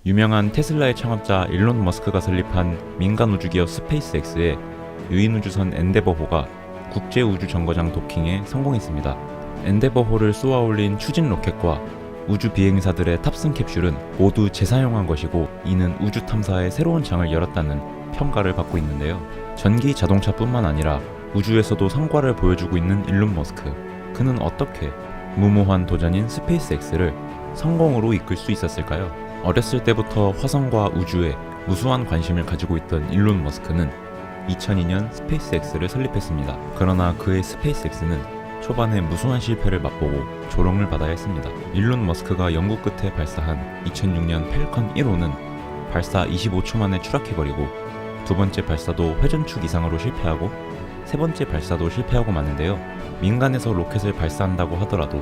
유명한 테슬라의 창업자 일론 머스크가 설립한 민간 우주기업 스페이스X의 유인우주선 엔데버호가 국제우주정거장 도킹에 성공했습니다. 엔데버호를 쏘아올린 추진 로켓과 우주 비행사들의 탑승 캡슐은 모두 재사용한 것이고, 이는 우주 탐사의 새로운 장을 열었다는 평가를 받고 있는데요. 전기 자동차뿐만 아니라 우주에서도 성과를 보여주고 있는 일론 머스크. 그는 어떻게 무모한 도전인 스페이스X를 성공으로 이끌 수 있었을까요? 어렸을 때부터 화성과 우주에 무수한 관심을 가지고 있던 일론 머스크는 2002년 스페이스X를 설립했습니다. 그러나 그의 스페이스X는 초반에 무수한 실패를 맛보고 조롱을 받아야 했습니다. 일론 머스크가 연구 끝에 발사한 2006년 팰컨 1호는 발사 25초 만에 추락해버리고, 두 번째 발사도 회전축 이상으로 실패하고, 세 번째 발사도 실패하고 마는데요. 민간에서 로켓을 발사한다고 하더라도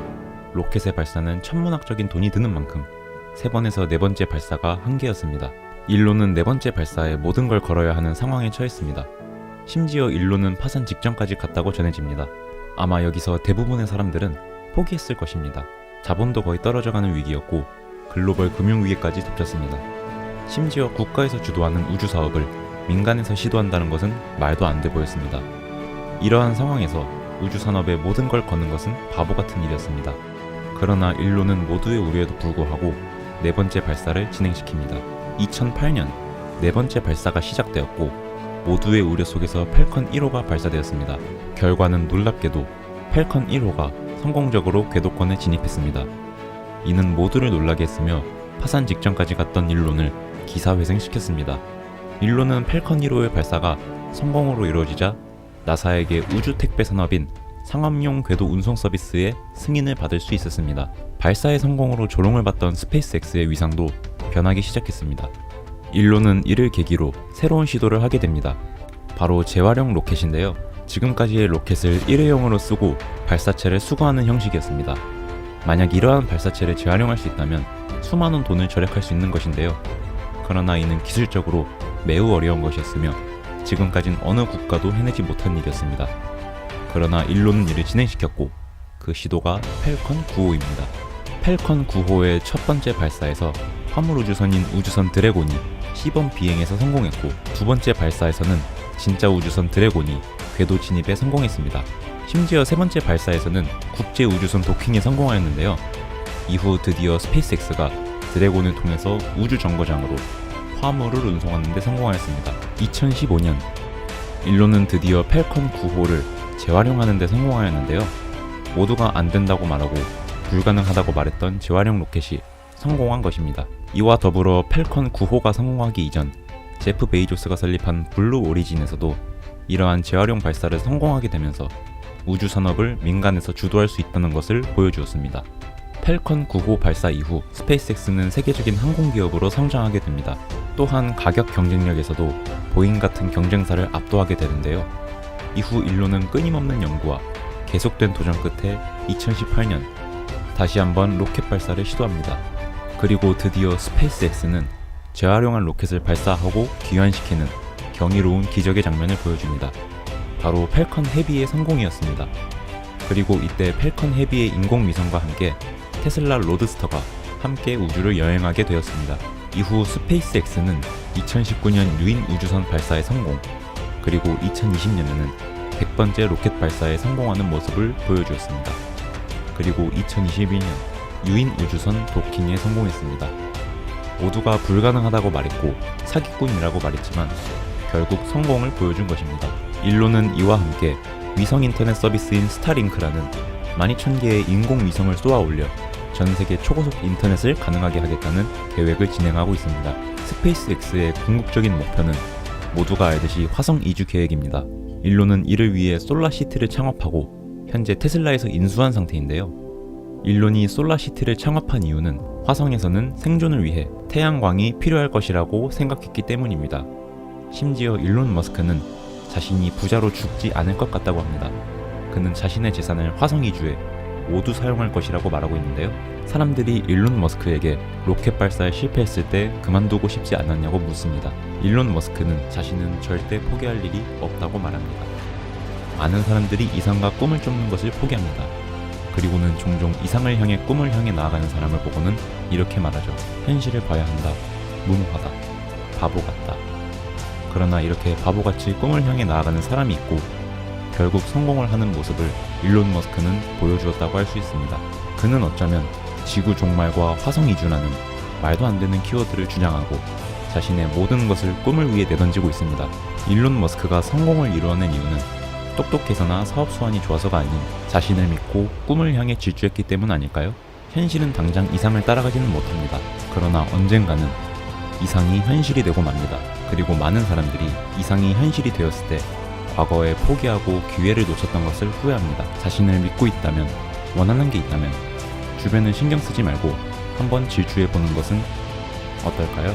로켓의 발사는 천문학적인 돈이 드는 만큼 세 번에서 네 번째 발사가 한계였습니다. 일론은 네 번째 발사에 모든 걸 걸어야 하는 상황에 처했습니다. 심지어 일론은 파산 직전까지 갔다고 전해집니다. 아마 여기서 대부분의 사람들은 포기했을 것입니다. 자본도 거의 떨어져가는 위기였고 글로벌 금융위기까지 덮쳤습니다. 심지어 국가에서 주도하는 우주 사업을 민간에서 시도한다는 것은 말도 안 돼 보였습니다. 이러한 상황에서 우주 산업에 모든 걸 거는 것은 바보 같은 일이었습니다. 그러나 일론은 모두의 우려에도 불구하고 네 번째 발사를 진행시킵니다. 2008년 네 번째 발사가 시작되었고, 모두의 우려 속에서 팰컨 1호가 발사되었습니다. 결과는 놀랍게도 팰컨 1호가 성공적으로 궤도권에 진입했습니다. 이는 모두를 놀라게 했으며 파산 직전까지 갔던 일론을 기사회생시켰습니다. 일론은 팰컨 1호의 발사가 성공으로 이루어지자 나사에게 우주 택배 산업인 상업용 궤도 운송 서비스의 승인을 받을 수 있었습니다. 발사의 성공으로 조롱을 받던 스페이스X의 위상도 변하기 시작했습니다. 일론은 이를 계기로 새로운 시도를 하게 됩니다. 바로 재활용 로켓인데요. 지금까지의 로켓을 일회용으로 쓰고 발사체를 수거하는 형식이었습니다. 만약 이러한 발사체를 재활용할 수 있다면 수많은 돈을 절약할 수 있는 것인데요. 그러나 이는 기술적으로 매우 어려운 것이었으며 지금까진 어느 국가도 해내지 못한 일이었습니다. 그러나 일론은 이를 진행시켰고, 그 시도가 팰컨 9호입니다. 팰컨 9호의 첫 번째 발사에서 화물우주선인 우주선 드래곤이 시범 비행에서 성공했고, 두 번째 발사에서는 진짜 우주선 드래곤이 궤도 진입에 성공했습니다. 심지어 세 번째 발사에서는 국제우주선 도킹에 성공하였는데요. 이후 드디어 스페이스X가 드래곤을 통해서 우주정거장으로 화물을 운송하는 데 성공하였습니다. 2015년 일론은 드디어 팰컨 9호를 재활용하는 데 성공하였는데요. 모두가 안 된다고 말하고 불가능하다고 말했던 재활용 로켓이 성공한 것입니다. 이와 더불어 팰컨 9호가 성공하기 이전 제프 베이조스가 설립한 블루 오리진에서도 이러한 재활용 발사를 성공하게 되면서 우주 산업을 민간에서 주도할 수 있다는 것을 보여주었습니다. 팰컨 9호 발사 이후 스페이스X는 세계적인 항공기업으로 성장하게 됩니다. 또한 가격 경쟁력에서도 보잉 같은 경쟁사를 압도하게 되는데요. 이후 일론은 끊임없는 연구와 계속된 도전 끝에 2018년 다시 한번 로켓 발사를 시도합니다. 그리고 드디어 스페이스X는 재활용한 로켓을 발사하고 귀환시키는 경이로운 기적의 장면을 보여줍니다. 바로 팰컨 헤비의 성공이었습니다. 그리고 이때 팰컨 헤비의 인공위성과 함께 테슬라 로드스터가 함께 우주를 여행하게 되었습니다. 이후 스페이스X는 2019년 유인 우주선 발사에 성공, 그리고 2020년에는 100번째 로켓 발사에 성공하는 모습을 보여주었습니다. 그리고 2021년 유인 우주선 도킹에 성공했습니다. 모두가 불가능하다고 말했고 사기꾼이라고 말했지만 결국 성공을 보여준 것입니다. 일론은 이와 함께 위성 인터넷 서비스인 스타링크라는 12,000개의 인공위성을 쏘아 올려 전세계 초고속 인터넷을 가능하게 하겠다는 계획을 진행하고 있습니다. 스페이스X의 궁극적인 목표는 모두가 알듯이 화성 이주 계획입니다. 일론은 이를 위해 솔라시티를 창업하고 현재 테슬라에서 인수한 상태인데요. 일론이 솔라시티를 창업한 이유는 화성에서는 생존을 위해 태양광이 필요할 것이라고 생각했기 때문입니다. 심지어 일론 머스크는 자신이 부자로 죽지 않을 것 같다고 합니다. 그는 자신의 재산을 화성 이주에 모두 사용할 것이라고 말하고 있는데요. 사람들이 일론 머스크에게 로켓 발사에 실패했을 때 그만두고 싶지 않았냐고 묻습니다. 일론 머스크는 자신은 절대 포기할 일이 없다고 말합니다. 많은 사람들이 이상과 꿈을 쫓는 것을 포기합니다. 그리고는 종종 이상을 향해 꿈을 향해 나아가는 사람을 보고는 이렇게 말하죠. 현실을 봐야 한다. 무모하다, 바보 같다. 그러나 이렇게 바보같이 꿈을 향해 나아가는 사람이 있고 결국 성공을 하는 모습을 일론 머스크는 보여주었다고 할 수 있습니다. 그는 어쩌면 지구 종말과 화성 이주라는 말도 안 되는 키워드를 주장하고 자신의 모든 것을 꿈을 위해 내던지고 있습니다. 일론 머스크가 성공을 이루어낸 이유는 똑똑해서나 사업 수완이 좋아서가 아닌 자신을 믿고 꿈을 향해 질주했기 때문 아닐까요? 현실은 당장 이상을 따라가지는 못합니다. 그러나 언젠가는 이상이 현실이 되고 맙니다. 그리고 많은 사람들이 이상이 현실이 되었을 때 과거에 포기하고 기회를 놓쳤던 것을 후회합니다. 자신을 믿고 있다면, 원하는 게 있다면 주변을 신경 쓰지 말고 한번 질주해보는 것은 어떨까요?